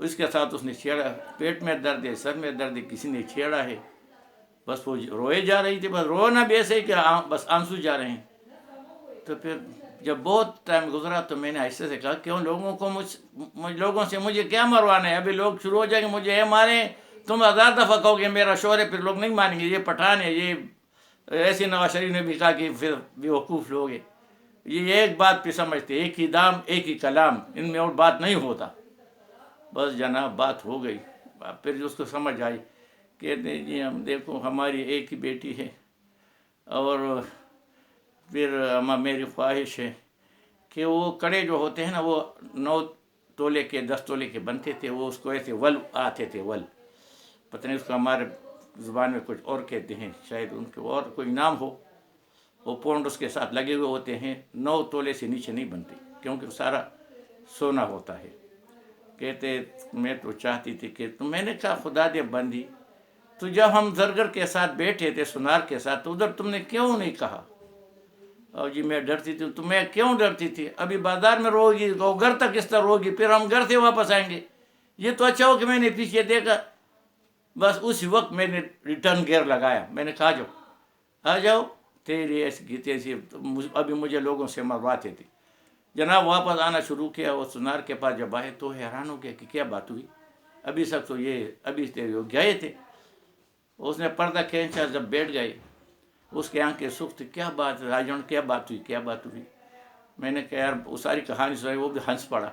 اس کے ساتھ اس نے چھیڑا، پیٹ میں درد ہے، سر میں درد ہے، کسی نے چھیڑا ہے، بس وہ روئے جا رہی تھی، بس رونا بھی ایسے ہی کہ بس آنسو جا رہے ہیں۔ تو پھر جب بہت ٹائم گزرا تو میں نے ایسے سے کہا کیوں لوگوں کو لوگوں سے مجھے کیا مروانا ہے؟ ابھی لوگ شروع ہو جائیں گے مجھے یہ ماریں، تم 1000 دفعہ کہو گے میرا شوہر ہے، پھر لوگ نہیں مانیں گے یہ پٹھان ہے، یہ ایسے نواز شریف نے بھی کہا کہ پھر بیوقوف لوگ ہیں، یہ ایک بات پہ سمجھتے، ایک ہی دام ایک ہی کلام، ان میں اور بات نہیں ہوتا۔ بس جناب بات ہو گئی، پھر اس کو سمجھ آئی، کہتے ہیں جی ہم دیکھو ہماری ایک ہی بیٹی ہے، اور پھر میری خواہش ہے کہ وہ کڑے جو ہوتے ہیں نا وہ 9 تولے کے 10 تولے کے بنتے تھے، وہ اس کو ایسے ول آتے تھے، ول پتہ نہیں اس کو ہمارے زبان میں کچھ اور کہتے ہیں، شاید ان کے اور کوئی نام ہو، وہ پونڈ اس کے ساتھ لگے ہوئے ہوتے ہیں، 9 تولے سے نیچے نہیں بنتے کیونکہ سارا سونا ہوتا ہے۔ کہتے میں تو چاہتی تھی کہ میں نے کہا خدا دے بندی، تو جب ہم زرگر کے ساتھ بیٹھے تھے سنار کے ساتھ تو ادھر تم نے کیوں نہیں کہا؟ اور جی میں ڈرتی تھی، تو میں کیوں ڈرتی تھی؟ ابھی بازار میں رو گی، گھر تک اس طرح روگی، پھر ہم گھر سے واپس آئیں گے، یہ تو اچھا ہو کہ میں نے پیچھے دیکھا۔ بس اسی وقت میں نے ریٹرن گیئر لگایا، میں نے کہا آ جاؤ، تیری ایسی کی تیسی، ابھی مجھے لوگوں سے مرواتے تھے۔ جناب واپس آنا شروع کیا، وہ سنار کے پاس جب آئے تو حیران ہو گیا کہ کیا بات ہوئی، ابھی سب تو یہ ابھی گئے تھے۔ اس نے پردہ کھینچا، جب بیٹھ گئے اس کے آنکھیں سرخ تھی، کیا بات ہے راجن، کیا بات ہوئی، کیا بات ہوئی؟ میں نے کہا یار وہ ساری کہانی سنائی، وہ بھی ہنس پڑا۔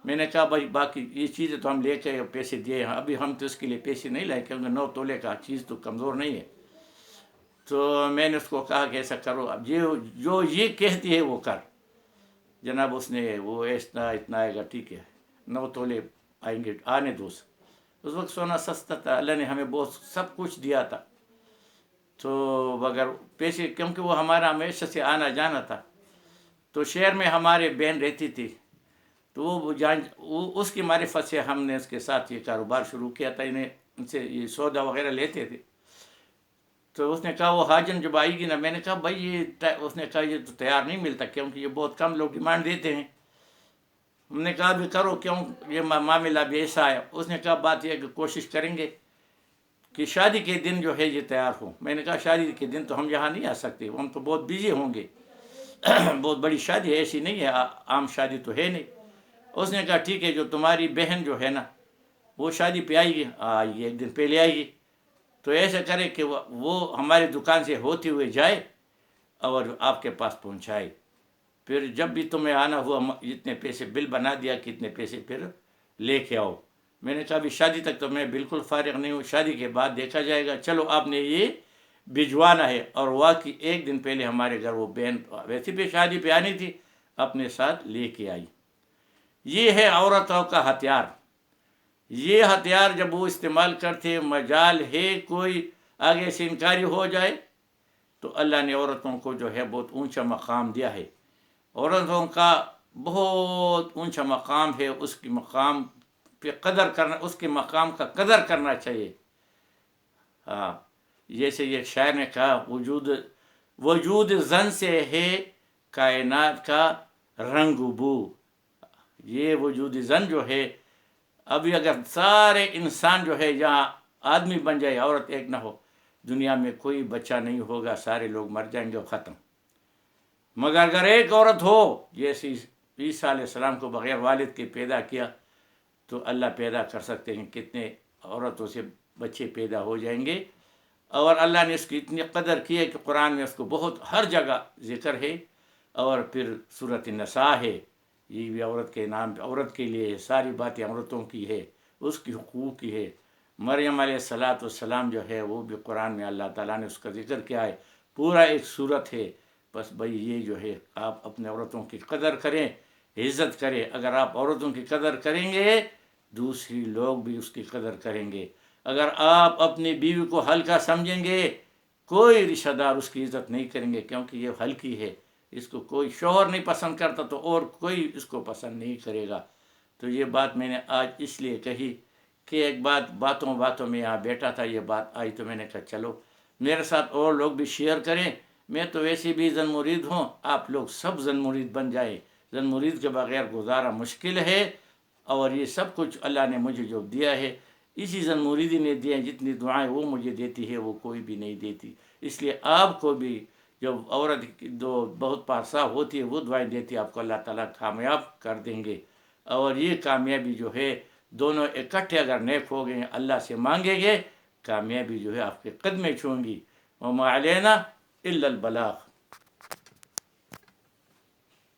میں نے کہا بھائی باقی یہ چیزیں تو ہم لے کے پیسے دیے ہیں، ابھی ہم تو اس کے لیے پیسے نہیں لائے کیونکہ 9 تولے کا چیز تو کمزور نہیں ہے۔ تو میں نے اس کو کہا کہ ایسا کرو، اب جو یہ کہتی ہے وہ کر۔ جناب اس نے وہ اتنا آئے گا، ٹھیک ہے 9 تولے آئیں گے، آنے دو۔ اس وقت سونا سستا تھا، اللہ نے ہمیں بہت سب کچھ دیا تھا، تو بغیر پیسے، کیونکہ وہ ہمارا ہمیشہ سے آنا جانا تھا، تو شہر میں ہمارے بہن رہتی تھی، تو وہ اس کی معرفت سے ہم نے اس کے ساتھ یہ کاروبار شروع کیا تھا، ان سے یہ سودا وغیرہ لیتے تھے۔ تو اس نے کہا وہ حاجن جب آئے گی نا، میں نے کہا بھائی یہ، اس نے کہا یہ تو تیار نہیں ملتا کیونکہ یہ بہت کم لوگ ڈیمانڈ دیتے ہیں۔ ہم نے کہا بھی کرو، کیوں یہ معاملہ بھی ایسا ہے؟ اس نے کہا بات یہ کہ کوشش کریں گے کہ شادی کے دن جو ہے یہ تیار ہو۔ میں نے کہا شادی کے دن تو ہم یہاں نہیں آ سکتے، ہم تو بہت بزی ہوں گے، بہت بڑی شادی ہے، ایسی نہیں ہے، عام شادی تو ہے نہیں۔ اس نے کہا ٹھیک ہے، جو تمہاری بہن جو ہے نا وہ شادی پہ آئے گی، ایک دن پہلے آئے گی، تو ایسا کرے کہ وہ ہماری دکان سے ہوتے ہوئے جائے اور آپ کے پاس پہنچائے، پھر جب بھی تمہیں آنا ہوا جتنے پیسے بل بنا دیا، کتنے پیسے پھر لے کے آؤ۔ میں نے کہا ابھی شادی تک تو میں بالکل فارغ نہیں ہوں، شادی کے بعد دیکھا جائے گا، چلو آپ نے یہ بھجوانا ہے۔ اور واقعی ایک دن پہلے ہمارے گھر وہ بہن ویسے بھی شادی پہ آنی تھی، اپنے ساتھ لے کے آئی۔ یہ ہے عورتوں کا ہتھیار، یہ ہتھیار جب وہ استعمال کرتے، مجال ہے کوئی آگے سے انکاری ہو جائے تو اللہ نے عورتوں کو جو ہے بہت اونچا مقام دیا ہے، عورتوں کا بہت اونچا مقام ہے، اس کی مقام پہ قدر کرنا، اس کے مقام کا قدر کرنا چاہیے۔ ہاں، جیسے یہ شاعر نے کہا وجود زن سے ہے کائنات کا رنگ بو۔ یہ وجود زن جو ہے، ابھی اگر سارے انسان جو ہے یہاں آدمی بن جائے، عورت ایک نہ ہو، دنیا میں کوئی بچہ نہیں ہوگا، سارے لوگ مر جائیں گے اور ختم۔ مگر اگر ایک عورت ہو، جیسے عیسیٰ علیہ السلام کو بغیر والد کے پیدا کیا، تو اللہ پیدا کر سکتے ہیں کتنے عورتوں سے بچے پیدا ہو جائیں گے۔ اور اللہ نے اس کی اتنی قدر کی ہے کہ قرآن میں اس کو بہت ہر جگہ ذکر ہے، اور پھر سورۃ النساء ہے، یہ بھی عورت کے نام، عورت کے لیے ساری باتیں عورتوں کی ہے، اس کی حقوق کی ہے۔ مریم علیہ السلام جو ہے وہ بھی قرآن میں اللہ تعالیٰ نے اس کا ذکر کیا ہے، پورا ایک سورت ہے۔ بس بھائی یہ جو ہے آپ اپنے عورتوں کی قدر کریں، عزت کریں۔ اگر آپ عورتوں کی قدر کریں گے، دوسری لوگ بھی اس کی قدر کریں گے۔ اگر آپ اپنی بیوی کو ہلکا سمجھیں گے، کوئی رشتہ دار اس کی عزت نہیں کریں گے، کیونکہ یہ ہلکی ہے، اس کو کوئی شوہر نہیں پسند کرتا تو اور کوئی اس کو پسند نہیں کرے گا۔ تو یہ بات میں نے آج اس لیے کہی کہ ایک باتوں میں یہاں بیٹھا تھا، یہ بات آئی تو میں نے کہا چلو میرے ساتھ اور لوگ بھی شیئر کریں۔ میں تو ویسے بھی زن مرید ہوں، آپ لوگ سب زن مرید بن جائیں، زن مرید کے بغیر گزارا مشکل ہے، اور یہ سب کچھ اللہ نے مجھے جو دیا ہے اسی زن موریدی نے دیا ہے. جتنی دعائیں وہ مجھے دیتی ہے وہ کوئی بھی نہیں دیتی. اس لیے آپ کو بھی جو عورت جو بہت پارسا ہوتی ہے وہ دعائیں دیتی ہے آپ کو اللہ تعالیٰ کامیاب کر دیں گے. اور یہ کامیابی جو ہے دونوں اکٹھے اگر نیک ہو گئے اللہ سے مانگیں گے کامیابی جو ہے آپ کے قدمیں چھوئیں گی. وما علینا الا البلاغ.